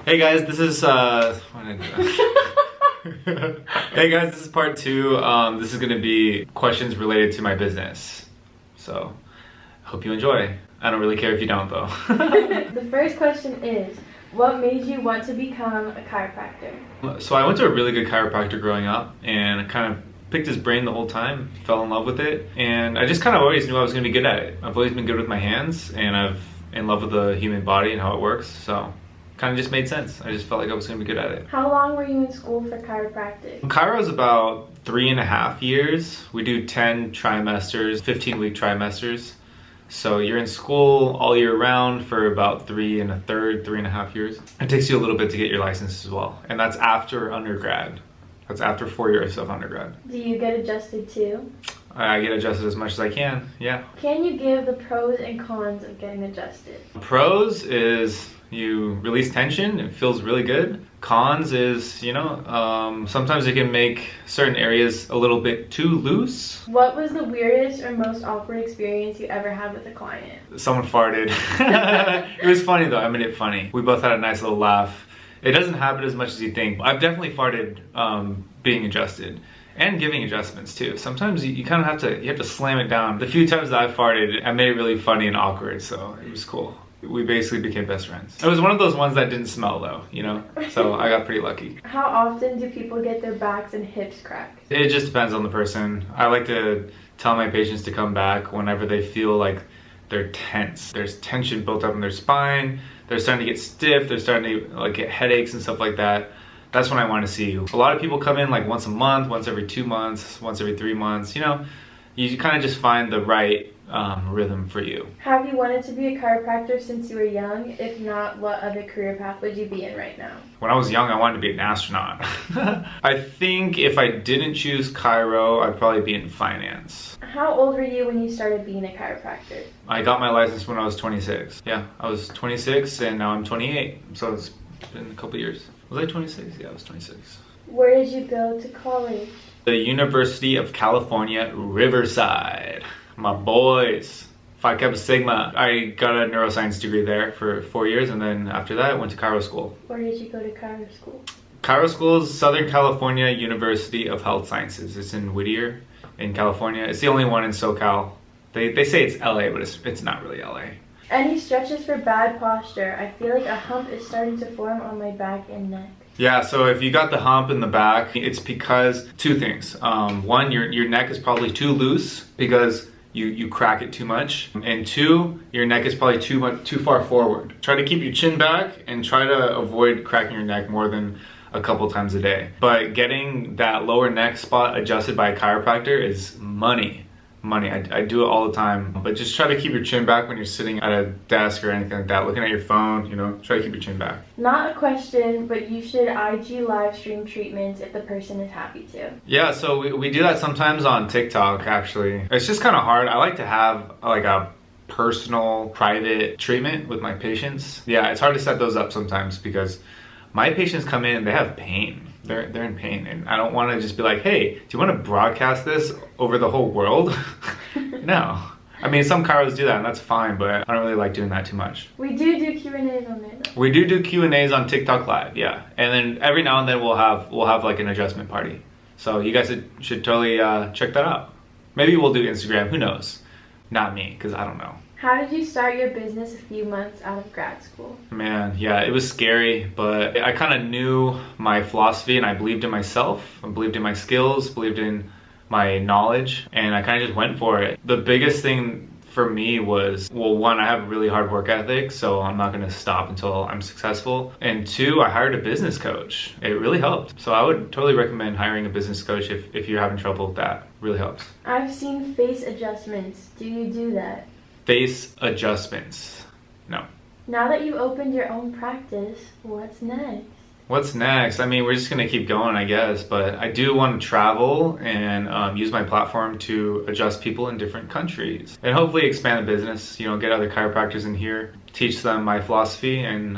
Hey guys, this is Hey guys, this is part 2. This is gonna be questions related to my business. So, hope you enjoy. I don't really care if you don't though. The first question is, what made you want to become a chiropractor? So I went to a really good chiropractor growing up and I kind of picked his brain the whole time, fell in love with it, and I just kind of always knew I was gonna be good at it. I've always been good with my hands and I've in love with the human body and how it works, so kind of just made sense. I just felt like I was going to be good at it. How long were you in school for chiropractic? Chiro is about 3.5 years. We do 10 trimesters, 15-week trimesters. So you're in school all year round for about 3.5 years. It takes you a little bit to get your license as well. And that's after undergrad. That's after 4 years of undergrad. Do you get adjusted too? I get adjusted as much as I can, yeah. Can you give the pros and cons of getting adjusted? Pros is you release tension, it feels really good. Cons is, sometimes it can make certain areas a little bit too loose. What was the weirdest or most awkward experience you ever had with a client? Someone farted. It was funny though, I made it funny. We both had a nice little laugh. It doesn't happen as much as you think. I've definitely farted being adjusted. And giving adjustments too. Sometimes you kind of have to slam it down. The few times that I farted, I made it really funny and awkward, so it was cool. We basically became best friends. It was one of those ones that didn't smell though, so I got pretty lucky. How often do people get their backs and hips cracked? It just depends on the person. I like to tell my patients to come back whenever they feel like they're tense. There's tension built up in their spine, they're starting to get stiff, they're starting to get headaches and stuff like that. That's when I want to see you. A lot of people come in like once a month, once every 2 months, once every 3 months. You kind of just find the right rhythm for you. Have you wanted to be a chiropractor since you were young? If not, what other career path would you be in right now? When I was young, I wanted to be an astronaut. I think if I didn't choose chiro, I'd probably be in finance. How old were you when you started being a chiropractor? I got my license when I was 26. Yeah, I was 26 and now I'm 28. So it's been a couple years. Was I 26? Yeah, I was 26. Where did you go to college? The University of California, Riverside. My boys. Phi Kappa Sigma. I got a neuroscience degree there for 4 years, and then after that I went to chiro school. Where did you go to chiro school? Chiro school is Southern California University of Health Sciences. It's in Whittier in California. It's the only one in SoCal. They say it's LA, but it's not really LA. Any stretches for bad posture? I feel like a hump is starting to form on my back and neck. Yeah, so if you got the hump in the back, it's because two things. One, your neck is probably too loose because you crack it too much. And two, your neck is probably too far forward. Try to keep your chin back and try to avoid cracking your neck more than a couple times a day. But getting that lower neck spot adjusted by a chiropractor is money. I do it all the time, but just try to keep your chin back when you're sitting at a desk or anything like that, looking at your phone, try to keep your chin back. Not a question, but you should IG live stream treatments if the person is happy to. Yeah, so we do that sometimes on TikTok, actually. It's just kind of hard. I like to have like a personal, private treatment with my patients. Yeah, it's hard to set those up sometimes because my patients come in, they have pain. They're in pain, and I don't want to just be like, hey, do you want to broadcast this over the whole world? No. I mean, some chiros do that, and that's fine, but I don't really like doing that too much. We do Q&As on there, though. We do Q&As on TikTok Live, yeah. And then every now and then we'll have like an adjustment party. So you guys should totally check that out. Maybe we'll do Instagram, who knows? Not me, because I don't know. How did you start your business a few months out of grad school? Man, yeah, it was scary, but I kind of knew my philosophy and I believed in myself. I believed in my skills, believed in my knowledge, and I kind of just went for it. The biggest thing for me was, well, one, I have a really hard work ethic, so I'm not going to stop until I'm successful. And two, I hired a business coach. It really helped. So I would totally recommend hiring a business coach if you're having trouble with that. It really helps. I've seen face adjustments. Do you do that? Face adjustments. No. Now that you opened your own practice, what's next? What's next? I mean, we're just gonna keep going, I guess, but I do want to travel and use my platform to adjust people in different countries and hopefully expand the business, get other chiropractors in here, teach them my philosophy, and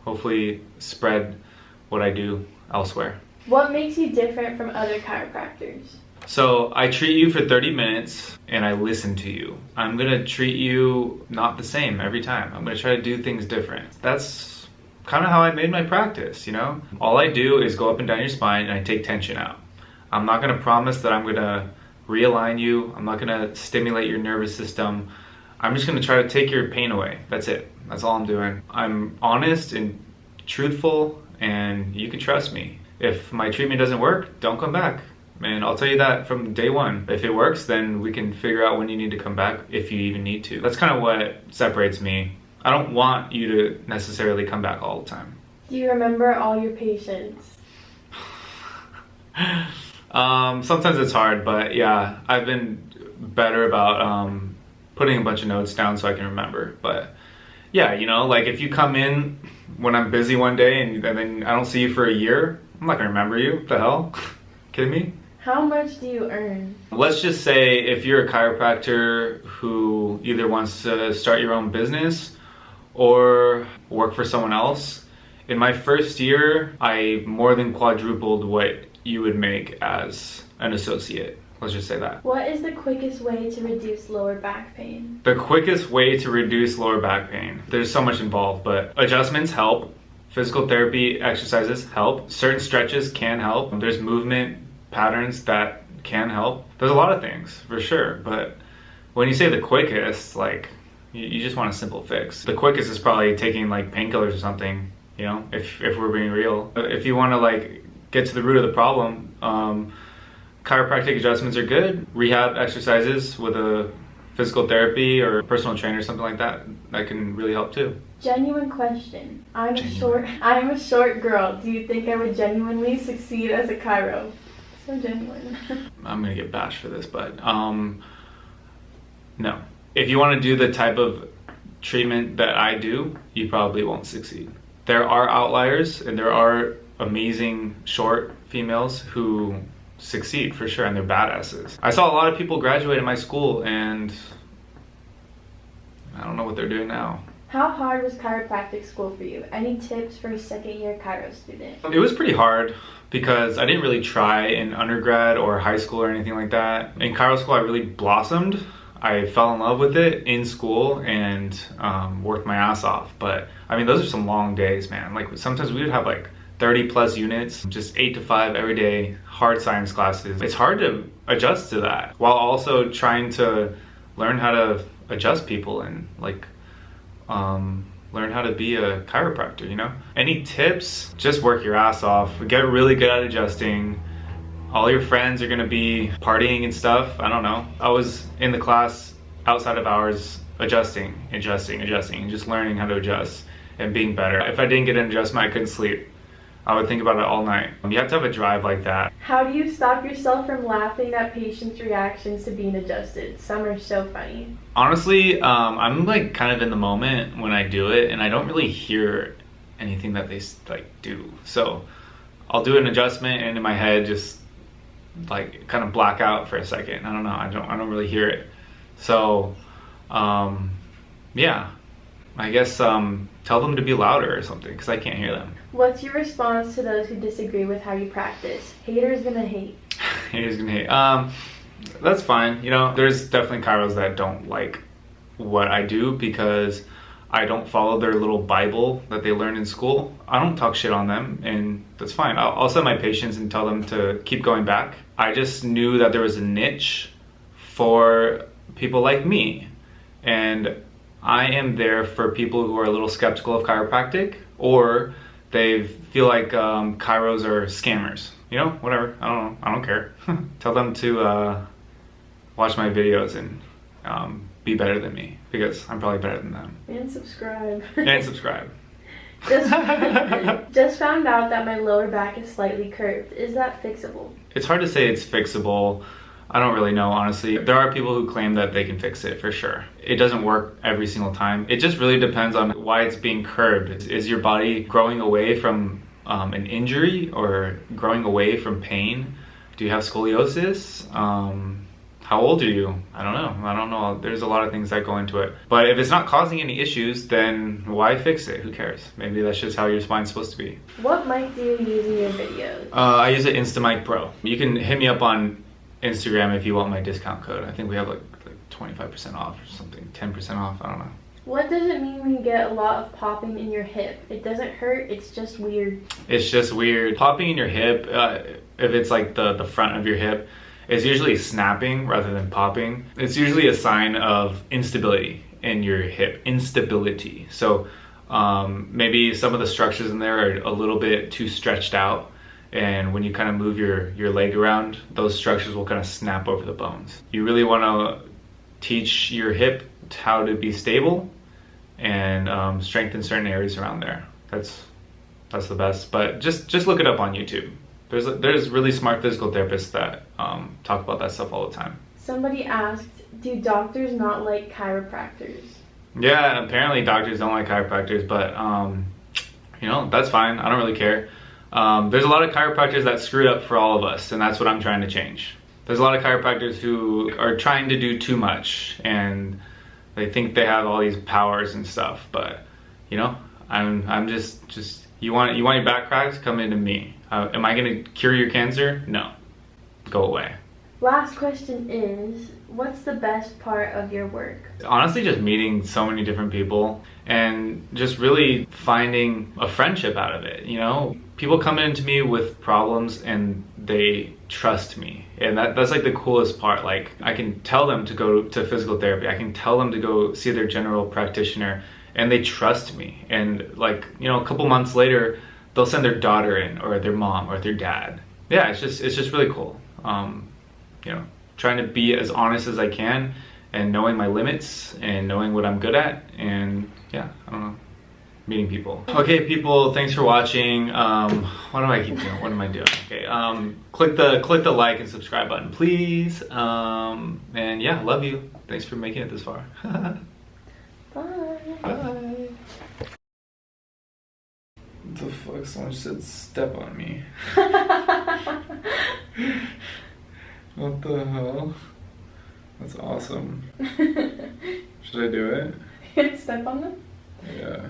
hopefully spread what I do elsewhere. What makes you different from other chiropractors? So I treat you for 30 minutes and I listen to you. I'm gonna treat you not the same every time. I'm gonna try to do things different. That's kind of how I made my practice, you know? All I do is go up and down your spine and I take tension out. I'm not gonna promise that I'm gonna realign you. I'm not gonna stimulate your nervous system. I'm just gonna try to take your pain away. That's it. That's all I'm doing. I'm honest and truthful, and you can trust me. If my treatment doesn't work, don't come back. And I'll tell you that from day one. If it works, then we can figure out when you need to come back, if you even need to. That's kind of what separates me. I don't want you to necessarily come back all the time. Do you remember all your patients? Sometimes it's hard, but yeah, I've been better about putting a bunch of notes down so I can remember. But yeah, you know, like if you come in when I'm busy one day and then I don't see you for a year, I'm not gonna remember you. What the hell? Kidding me? How much do you earn? Let's just say if you're a chiropractor who either wants to start your own business or work for someone else, in my first year, I more than quadrupled what you would make as an associate. Let's just say that. What is the quickest way to reduce lower back pain? The quickest way to reduce lower back pain. There's so much involved, but adjustments help. Physical therapy exercises help. Certain stretches can help. There's movement patterns that can help. There's a lot of things for sure, but when you say the quickest, like you just want a simple fix. The quickest is probably taking like painkillers or something, you know, if we're being real. If you want to like get to the root of the problem, chiropractic adjustments are good. Rehab exercises with a physical therapy or personal trainer, something like that, that can really help too. Genuine question. I'm a short girl. Do you think I would genuinely succeed as a chiro? So genuine. I'm gonna get bashed for this, but no. If you want to do the type of treatment that I do, you probably won't succeed. There are outliers and there are amazing short females who succeed for sure, and they're badasses. I saw a lot of people graduate in my school and I don't know what they're doing now. How hard was chiropractic school for you? Any tips for a second-year chiro student? It was pretty hard because I didn't really try in undergrad or high school or anything like that. In chiro school, I really blossomed. I fell in love with it in school and worked my ass off. But I mean, those are some long days, man. Like sometimes we would have like 30 plus units, just 8 to 5 every day, hard science classes. It's hard to adjust to that while also trying to learn how to adjust people and like learn how to be a chiropractor, you know? Any tips? Just work your ass off. Get really good at adjusting. All your friends are gonna be partying and stuff. I don't know. I was in the class outside of hours adjusting, and just learning how to adjust and being better. If I didn't get an adjustment, I couldn't sleep. I would think about it all night. You have to have a drive like that. How do you stop yourself from laughing at patients' reactions to being adjusted? Some are so funny. Honestly, I'm like kind of in the moment when I do it, and I don't really hear anything that they like do. So I'll do an adjustment, and in my head, just like kind of black out for a second. I don't know. I don't really hear it. So yeah, I guess tell them to be louder or something because I can't hear them. What's your response to those who disagree with how you practice? Haters gonna hate. Haters gonna hate. That's fine. You know, there's definitely chiros that don't like what I do because I don't follow their little Bible that they learn in school. I don't talk shit on them, and that's fine. I'll send my patients and tell them to keep going back. I just knew that there was a niche for people like me, and I am there for people who are a little skeptical of chiropractic, or they feel like chiros are scammers. You know, whatever. I don't know. I don't care. Tell them to watch my videos and be better than me because I'm probably better than them. And subscribe. And subscribe. Just found out that my lower back is slightly curved. Is that fixable? It's hard to say it's fixable. I don't really know, honestly. There are people who claim that they can fix it for sure. It doesn't work every single time. It just really depends on why it's being curved. Is your body growing away from an injury or growing away from pain? Do you have scoliosis? How old are you? I don't know. There's a lot of things that go into it. But if it's not causing any issues, then why fix it? Who cares? Maybe that's just how your spine's supposed to be. What mic do you use in your videos? I use an Instamic Pro. You can hit me up on Instagram if you want my discount code. I think we have like 25% off or something, 10% off, I don't know. What does it mean when you get a lot of popping in your hip? It doesn't hurt, it's just weird. It's just weird. Popping in your hip, if it's like the front of your hip, is usually snapping rather than popping. It's usually a sign of instability in your hip, instability. So maybe some of the structures in there are a little bit too stretched out, and when you kind of move your leg around, those structures will kind of snap over the bones. You really want to teach your hip how to be stable and strengthen certain areas around there. That's the best. But just look it up on YouTube. There's really smart physical therapists that talk about that stuff all the time. Somebody asked, do doctors not like chiropractors? Yeah, apparently doctors don't like chiropractors, but that's fine. I don't really care. There's a lot of chiropractors that screwed up for all of us, and that's what I'm trying to change. There's a lot of chiropractors who are trying to do too much, and they think they have all these powers and stuff. But I'm just you want your back cracked? Come into me. Am I gonna cure your cancer? No. Go away. Last question is, what's the best part of your work? Honestly, just meeting so many different people and just really finding a friendship out of it. People come into me with problems and they trust me, and that's like the coolest part. Like, I can tell them to go to physical therapy, I can tell them to go see their general practitioner, and they trust me. And a couple months later, they'll send their daughter in, or their mom, or their dad. Yeah, it's just really cool. Trying to be as honest as I can, and knowing my limits, and knowing what I'm good at, and yeah, I don't know, meeting people. Okay, people, thanks for watching. What do I keep doing? What am I doing? Okay, click the like and subscribe button, please. And yeah, love you. Thanks for making it this far. Bye. Bye. What the fuck? Someone said step on me. What the hell? That's awesome. Should I do it? Step on them? Yeah.